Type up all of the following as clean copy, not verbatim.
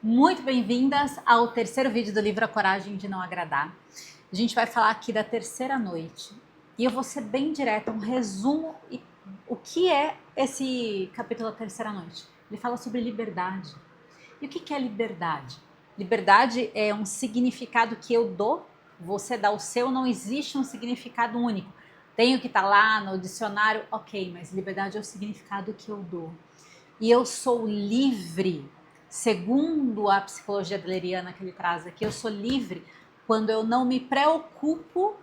Muito bem-vindas ao terceiro vídeo do livro A Coragem de Não Agradar. A gente vai falar aqui da terceira noite e eu vou ser bem direta, um resumo. O que é esse capítulo da terceira noite? Ele fala sobre liberdade. E o que é liberdade? Liberdade é um significado que eu dou, você dá o seu, não existe um significado único. Tenho que estar lá no dicionário, ok, mas liberdade é o significado que eu dou. E eu sou livre, segundo a psicologia adleriana que ele traz aqui, eu sou livre quando eu não me preocupo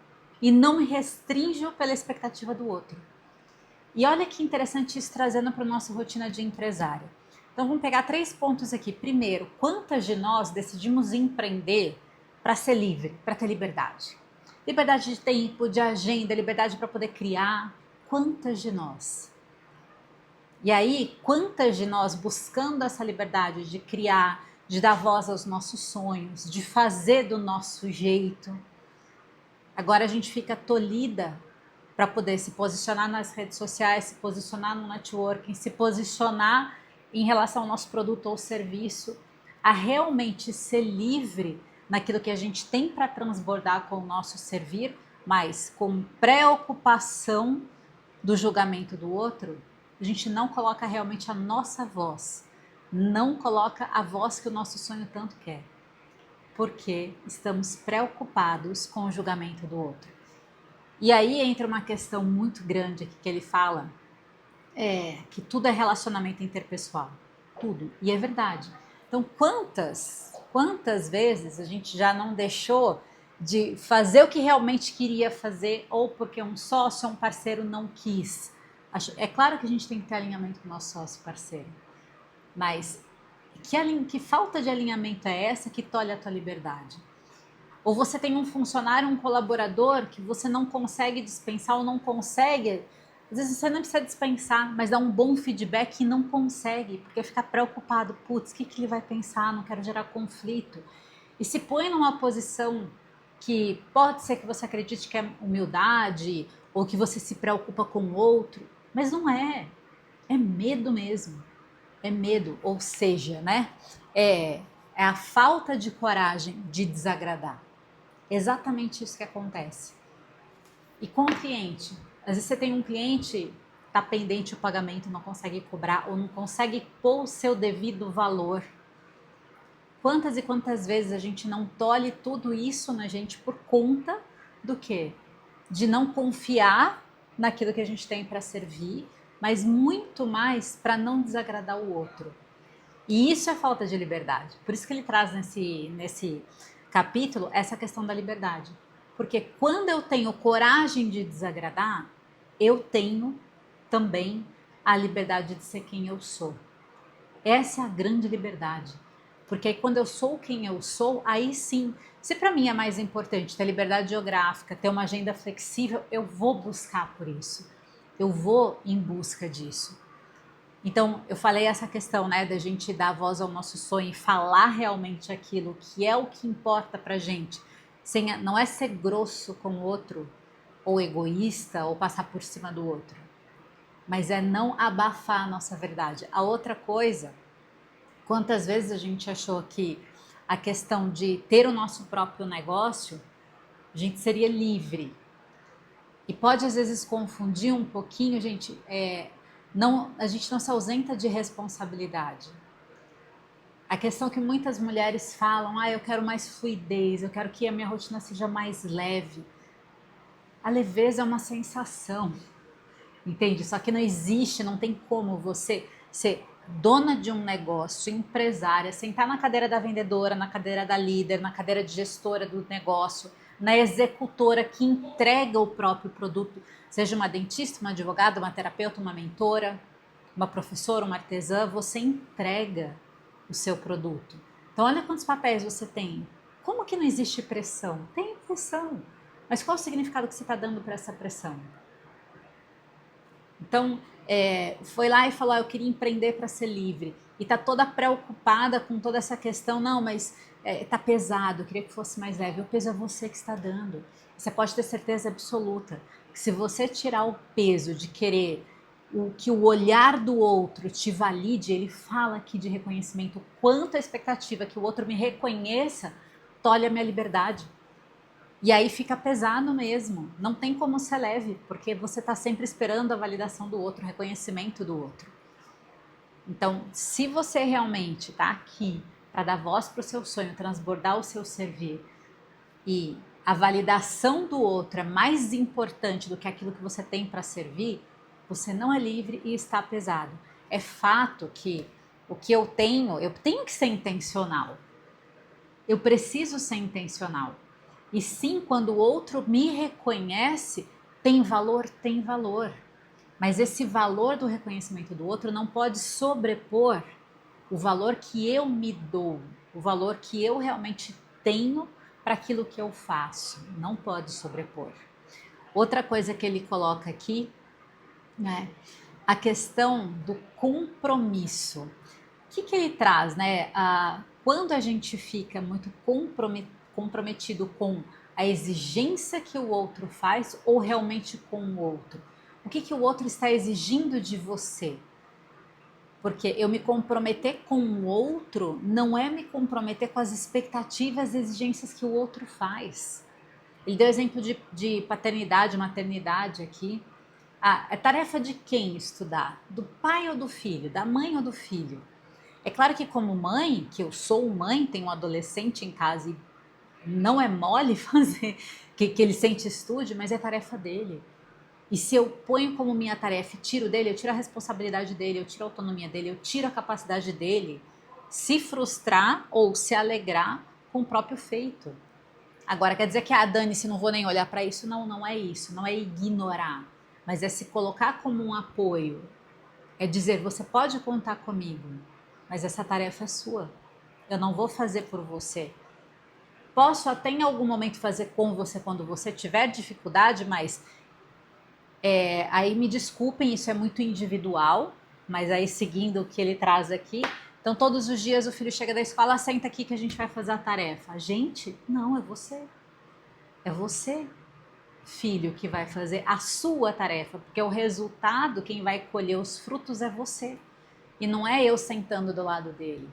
e não me restringo pela expectativa do outro. E olha que interessante isso trazendo para a nossa rotina de empresária. Então vamos pegar 3 pontos aqui. Primeiro, quantas de nós decidimos empreender para ser livre, para ter liberdade? Liberdade de tempo, de agenda, liberdade para poder criar. Quantas de nós? E aí, quantas de nós buscando essa liberdade de criar, de dar voz aos nossos sonhos, de fazer do nosso jeito, agora a gente fica tolhida para poder se posicionar nas redes sociais, se posicionar no networking, se posicionar em relação ao nosso produto ou serviço, a realmente ser livre naquilo que a gente tem para transbordar com o nosso servir, mas com preocupação do julgamento do outro, a gente não coloca realmente a nossa voz, não coloca a voz que o nosso sonho tanto quer, porque estamos preocupados com o julgamento do outro. E aí entra uma questão muito grande aqui que ele fala, que tudo é relacionamento interpessoal, tudo, e é verdade. Então quantas vezes a gente já não deixou de fazer o que realmente queria fazer, ou porque um sócio ou um parceiro não quis. É claro que a gente tem que ter alinhamento com o nosso sócio parceiro, mas que falta de alinhamento é essa que tolhe a tua liberdade? Ou você tem um funcionário, um colaborador que você não consegue dispensar ou não consegue, às vezes você não precisa dispensar, mas dá um bom feedback e não consegue, porque fica preocupado, putz, o que ele vai pensar, não quero gerar conflito. E se põe numa posição que pode ser que você acredite que é humildade, ou que você se preocupa com o outro, mas não é. É medo mesmo. É medo, ou seja, né? É a falta de coragem de desagradar. Exatamente isso que acontece. E com o cliente, às vezes você tem um cliente, está pendente o pagamento, não consegue cobrar ou não consegue pôr o seu devido valor. Quantas e quantas vezes a gente não tolhe tudo isso na gente por conta do quê? De não confiar naquilo que a gente tem para servir, mas muito mais para não desagradar o outro. E isso é falta de liberdade. Por isso que ele traz nesse capítulo essa questão da liberdade. Porque quando eu tenho coragem de desagradar, eu tenho também a liberdade de ser quem eu sou. Essa é a grande liberdade. Porque aí quando eu sou quem eu sou, aí sim, se para mim é mais importante ter liberdade geográfica, ter uma agenda flexível, eu vou buscar por isso. Eu vou em busca disso. Então, eu falei essa questão, né, da gente dar voz ao nosso sonho e falar realmente aquilo que é o que importa pra gente. Não é ser grosso com o outro, ou egoísta, ou passar por cima do outro, mas é não abafar a nossa verdade. A outra coisa, quantas vezes a gente achou que a questão de ter o nosso próprio negócio, a gente seria livre. E pode às vezes confundir um pouquinho, gente, a gente não se ausenta de responsabilidade. A questão que muitas mulheres falam, eu quero mais fluidez, eu quero que a minha rotina seja mais leve. A leveza é uma sensação, entende? Só que não existe, não tem como você ser dona de um negócio, empresária, sentar na cadeira da vendedora, na cadeira da líder, na cadeira de gestora do negócio, na executora que entrega o próprio produto, seja uma dentista, uma advogada, uma terapeuta, uma mentora, uma professora, uma artesã, você entrega o seu produto. Então olha quantos papéis você tem. Como que não existe pressão? Tem pressão. Mas qual o significado que você está dando para essa pressão? Então, foi lá e falou, eu queria empreender para ser livre. E tá toda preocupada com toda essa questão, não, mas tá pesado, eu queria que fosse mais leve. O peso é você que está dando. Você pode ter certeza absoluta que se você tirar o peso de querer que o olhar do outro te valide, ele fala aqui de reconhecimento, quanto a expectativa que o outro me reconheça tolhe a minha liberdade. E aí fica pesado mesmo, não tem como ser leve, porque você está sempre esperando a validação do outro, o reconhecimento do outro. Então, se você realmente está aqui para dar voz para o seu sonho, transbordar o seu servir, e a validação do outro é mais importante do que aquilo que você tem para servir, você não é livre e está pesado. É fato que o que eu tenho que ser intencional. Eu preciso ser intencional. E sim, quando o outro me reconhece, tem valor, tem valor. Mas esse valor do reconhecimento do outro não pode sobrepor o valor que eu me dou, o valor que eu realmente tenho para aquilo que eu faço. Não pode sobrepor. Outra coisa que ele coloca aqui, né, a questão do compromisso. O que ele traz, né? Quando a gente fica muito comprometido com a exigência que o outro faz ou realmente com o outro? O que o outro está exigindo de você? Porque eu me comprometer com o outro não é me comprometer com as expectativas e exigências que o outro faz. Ele deu exemplo de paternidade, maternidade aqui. É tarefa de quem estudar? Do pai ou do filho? Da mãe ou do filho? É claro que como mãe, que eu sou mãe, tenho um adolescente em casa e não é mole fazer que ele sente estude, mas é tarefa dele. E se eu ponho como minha tarefa e tiro dele, eu tiro a responsabilidade dele, eu tiro a autonomia dele, eu tiro a capacidade dele se frustrar ou se alegrar com o próprio feito. Agora, quer dizer que, dane-se, não vou nem olhar para isso? Não, não é isso, não é ignorar, mas é se colocar como um apoio, é dizer, você pode contar comigo, mas essa tarefa é sua, eu não vou fazer por você. Posso até em algum momento fazer com você quando você tiver dificuldade, mas aí me desculpem, isso é muito individual, mas aí seguindo o que ele traz aqui, então todos os dias o filho chega da escola, senta aqui que a gente vai fazer a tarefa. A gente? Não, é você. É você, filho, que vai fazer a sua tarefa, porque o resultado, quem vai colher os frutos é você. E não é eu sentando do lado dele.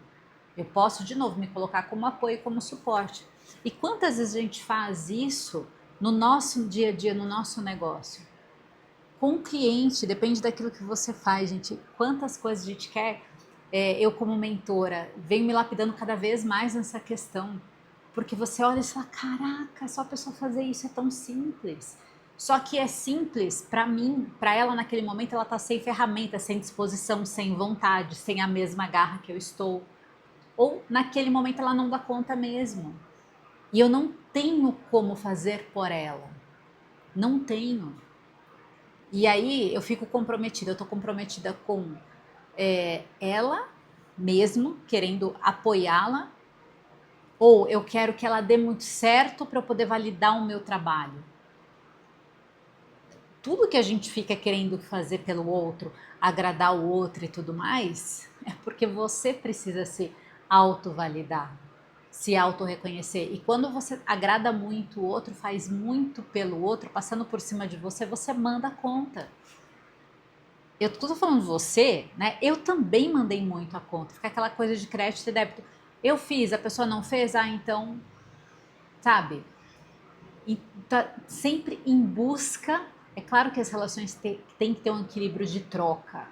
Eu posso, de novo, me colocar como apoio, como suporte. E quantas vezes a gente faz isso no nosso dia a dia, no nosso negócio? Com o cliente, depende daquilo que você faz, gente. Quantas coisas a gente quer, eu como mentora, venho me lapidando cada vez mais nessa questão. Porque você olha e fala, caraca, só a pessoa fazer isso é tão simples. Só que é simples para mim, para ela naquele momento ela tá sem ferramenta, sem disposição, sem vontade, sem a mesma garra que eu estou. Ou naquele momento ela não dá conta mesmo. E eu não tenho como fazer por ela. Não tenho. E aí eu fico comprometida, eu tô comprometida com ela mesmo, querendo apoiá-la, ou eu quero que ela dê muito certo para eu poder validar o meu trabalho. Tudo que a gente fica querendo fazer pelo outro, agradar o outro e tudo mais, é porque você precisa se autovalidar, se auto-reconhecer. E quando você agrada muito o outro, faz muito pelo outro, passando por cima de você, você manda conta. Eu tô falando você, né? Eu também mandei muito a conta. Fica aquela coisa de crédito e débito. Eu fiz, a pessoa não fez, então, sabe? E tá sempre em busca. É claro que as relações têm que ter um equilíbrio de troca.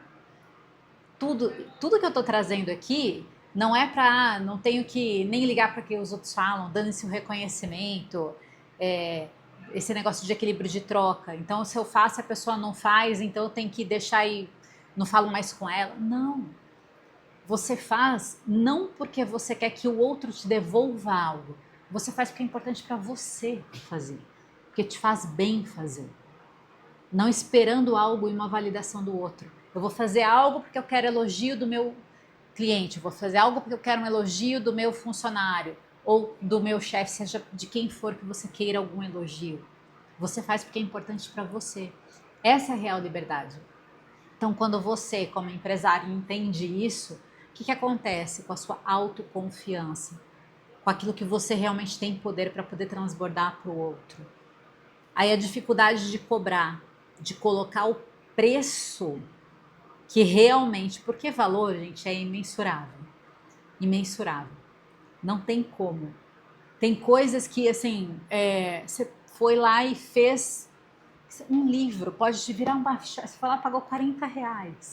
Tudo que eu tô trazendo aqui não é pra. Não tenho que nem ligar para o que os outros falam, dando-se um reconhecimento, esse negócio de equilíbrio de troca. Então, se eu faço e a pessoa não faz, então eu tenho que deixar e não falo mais com ela. Não. Você faz não porque você quer que o outro te devolva algo. Você faz porque é importante para você fazer. Porque te faz bem fazer. Não esperando algo e uma validação do outro. Eu vou fazer algo porque eu quero elogio do meu cliente. Eu vou fazer algo porque eu quero um elogio do meu funcionário. Ou do meu chefe, seja de quem for que você queira algum elogio. Você faz porque é importante para você. Essa é a real liberdade. Então, quando você, como empresário, entende isso, o que acontece com a sua autoconfiança? Com aquilo que você realmente tem poder para poder transbordar para o outro. Aí a dificuldade de cobrar, de colocar o preço que realmente, porque valor, gente, é imensurável. Imensurável. Não tem como. Tem coisas que, assim, você foi lá e fez um livro, pode te virar uma... Você foi lá e pagou R$ 40.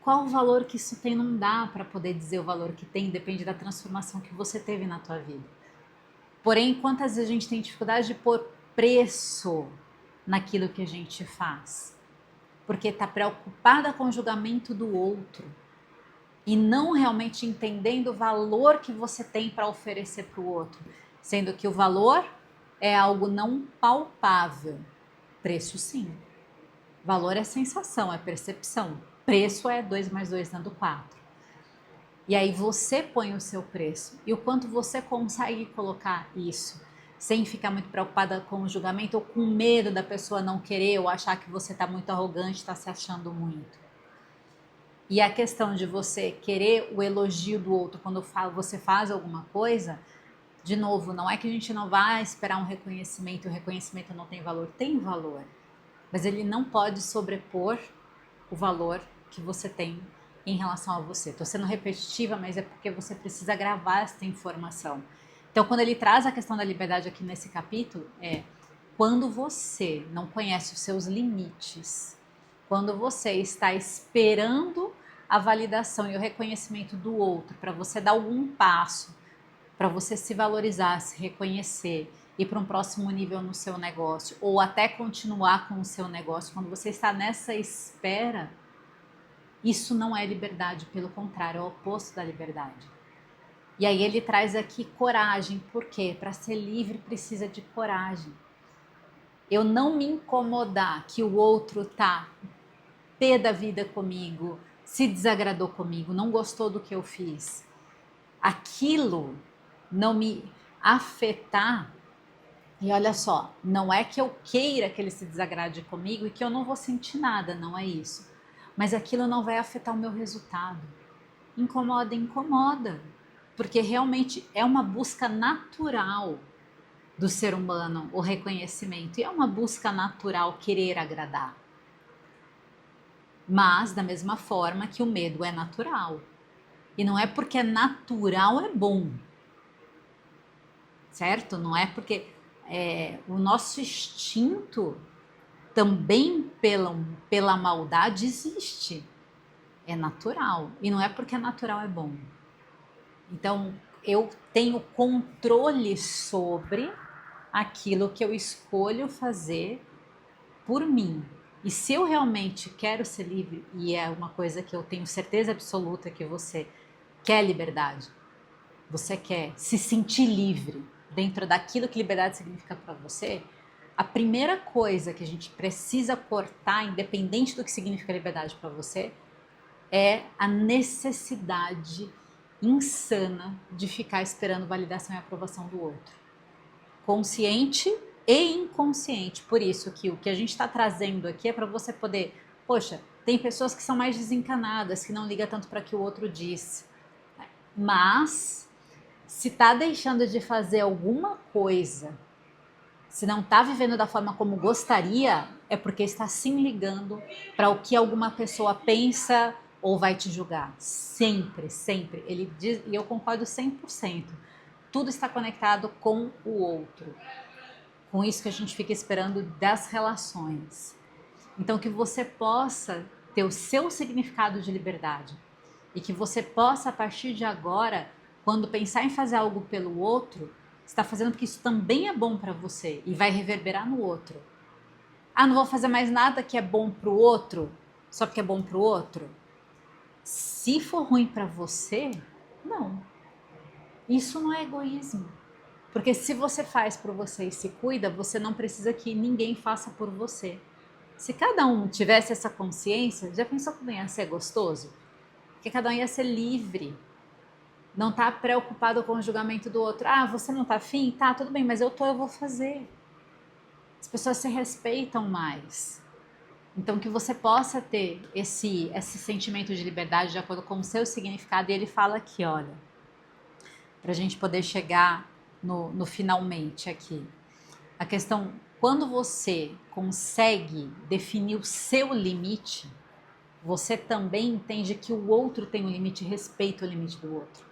Qual o valor que isso tem? Não dá para poder dizer o valor que tem, depende da transformação que você teve na tua vida. Porém, quantas vezes a gente tem dificuldade de pôr preço naquilo que a gente faz? Porque está preocupada com o julgamento do outro e não realmente entendendo o valor que você tem para oferecer para o outro, sendo que o valor é algo não palpável. Preço, sim. Valor é sensação, é percepção. Preço é 2 mais 2 dando 4. E aí você põe o seu preço e o quanto você consegue colocar isso sem ficar muito preocupada com o julgamento ou com medo da pessoa não querer ou achar que você está muito arrogante, está se achando muito. E a questão de você querer o elogio do outro quando você faz alguma coisa, de novo, não é que a gente não vai esperar um reconhecimento, o reconhecimento não tem valor, tem valor, mas ele não pode sobrepor o valor que você tem em relação a você. Estou sendo repetitiva, mas é porque você precisa gravar essa informação. Então, quando ele traz a questão da liberdade aqui nesse capítulo, quando você não conhece os seus limites, quando você está esperando a validação e o reconhecimento do outro para você dar algum passo, para você se valorizar, se reconhecer, ir para um próximo nível no seu negócio ou até continuar com o seu negócio, quando você está nessa espera, isso não é liberdade, pelo contrário, é o oposto da liberdade. E aí ele traz aqui coragem, por quê? Para ser livre precisa de coragem. Eu não me incomodar que o outro tá pé da vida comigo, se desagradou comigo, não gostou do que eu fiz. Aquilo não me afetar. E olha só, não é que eu queira que ele se desagrade comigo e que eu não vou sentir nada, não é isso. Mas aquilo não vai afetar o meu resultado. Incomoda, incomoda. Porque realmente é uma busca natural do ser humano o reconhecimento. E é uma busca natural querer agradar. Mas da mesma forma que o medo é natural. E não é porque é natural é bom. Certo? Não é porque o nosso instinto também pela maldade existe. É natural. E não é porque é natural é bom. Então, eu tenho controle sobre aquilo que eu escolho fazer por mim. E se eu realmente quero ser livre, e é uma coisa que eu tenho certeza absoluta que você quer liberdade, você quer se sentir livre dentro daquilo que liberdade significa para você, a primeira coisa que a gente precisa cortar, independente do que significa liberdade para você, é a necessidade insana de ficar esperando validação e aprovação do outro. Consciente e inconsciente. Por isso que o que a gente está trazendo aqui é para você poder... Poxa, tem pessoas que são mais desencanadas, que não ligam tanto para o que o outro diz. Mas, se está deixando de fazer alguma coisa, se não está vivendo da forma como gostaria, é porque está sim ligando para o que alguma pessoa pensa ou vai te julgar. Sempre, sempre. Ele diz, e eu concordo 100%. Tudo está conectado com o outro. Com isso que a gente fica esperando das relações. Então, que você possa ter o seu significado de liberdade. E que você possa, a partir de agora, quando pensar em fazer algo pelo outro, está fazendo porque isso também é bom para você e vai reverberar no outro. Ah, não vou fazer mais nada que é bom para o outro, só porque é bom para o outro? Se for ruim para você, não. Isso não é egoísmo. Porque se você faz por você e se cuida, você não precisa que ninguém faça por você. Se cada um tivesse essa consciência, já pensou como ia ser gostoso? Porque cada um ia ser livre. Não tá preocupado com o julgamento do outro. Ah, você não tá afim? Tá, tudo bem, mas eu vou fazer. As pessoas se respeitam mais. Então, que você possa ter esse sentimento de liberdade de acordo com o seu significado. E ele fala aqui, olha, para a gente poder chegar no finalmente aqui. A questão, quando você consegue definir o seu limite, você também entende que o outro tem um limite e respeita o limite do outro.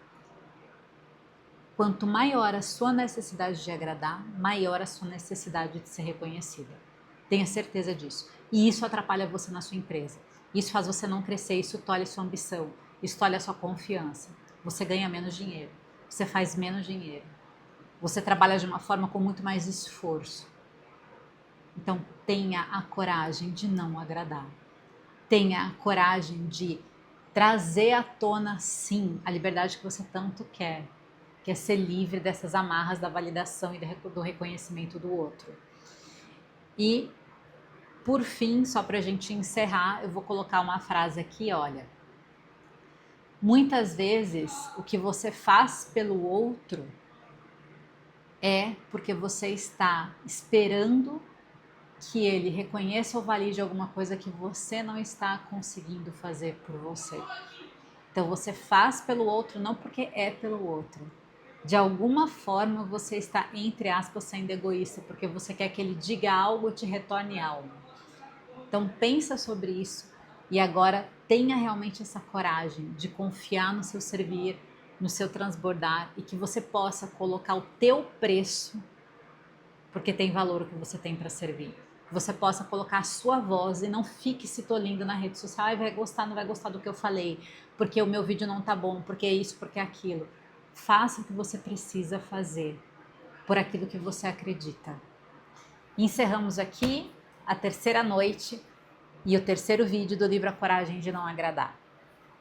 Quanto maior a sua necessidade de agradar, maior a sua necessidade de ser reconhecida. Tenha certeza disso. E isso atrapalha você na sua empresa. Isso faz você não crescer, isso tolhe a sua ambição, isso tolhe a sua confiança. Você ganha menos dinheiro, você faz menos dinheiro. Você trabalha de uma forma com muito mais esforço. Então tenha a coragem de não agradar. Tenha a coragem de trazer à tona, sim, a liberdade que você tanto quer, que é ser livre dessas amarras da validação e do reconhecimento do outro. E, por fim, só para a gente encerrar, eu vou colocar uma frase aqui, olha. Muitas vezes, o que você faz pelo outro é porque você está esperando que ele reconheça ou valide alguma coisa que você não está conseguindo fazer por você. Então você faz pelo outro não porque é pelo outro. De alguma forma você está, entre aspas, sendo egoísta, porque você quer que ele diga algo e te retorne algo. Então pensa sobre isso e agora tenha realmente essa coragem de confiar no seu servir, no seu transbordar e que você possa colocar o teu preço, porque tem valor o que você tem para servir. Que você possa colocar a sua voz e não fique se tolindo na rede social. Ai, vai gostar, não vai gostar do que eu falei, porque o meu vídeo não tá bom, porque é isso, porque é aquilo. Faça o que você precisa fazer por aquilo que você acredita. Encerramos aqui a terceira noite e o terceiro vídeo do livro A Coragem de Não Agradar.